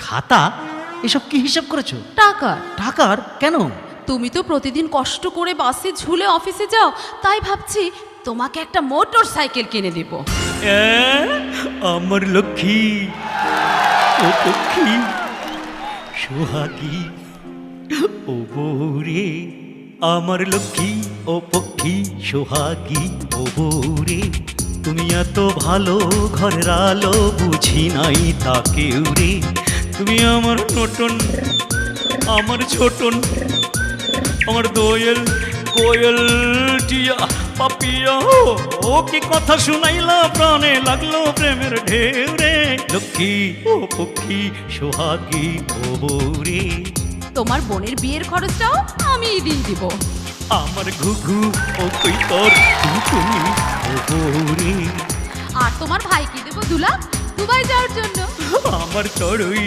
খাতা? এসব কি হিসাব করেছো? টাকার। টাকার? কেন? তুমি তো প্রতিদিন কষ্ট করে বাসে ঝুলে অফিসে যাও, তাই ভাবছি তোমাকে একটা মোটর সাইকেল কিনে দেব। আমার লক্ষ্মী, ও লক্ষ্মী সোহাগী, ও বৌরে, আমার লক্ষ্মী ও পক্ষী সোহাগী, ও বৌরে, তুমি এত ভালো ঘরের আলো বুঝি নাই তাকেও রে। তুমি আমার নটন, আমার ছোটন, আমার দোয়েল কোয়েল টিয়া পাপিয়া, ও কি কথা শুনাইলা, প্রাণে লাগলো প্রেমের ঢেউ রে। লক্ষ্মী ও পক্ষী সোহাগী, ও বৌরে, তোমার বোনের বিয়ের খরচটাও আমিই দিয়ে দিব। আমার ঘুঘু ও কৈতর তুমি, ও বৌরে, আর তোমার ভাইকে দেবো 2 লাখ দুবাই যাওয়ার জন্য। আমার চড়ুই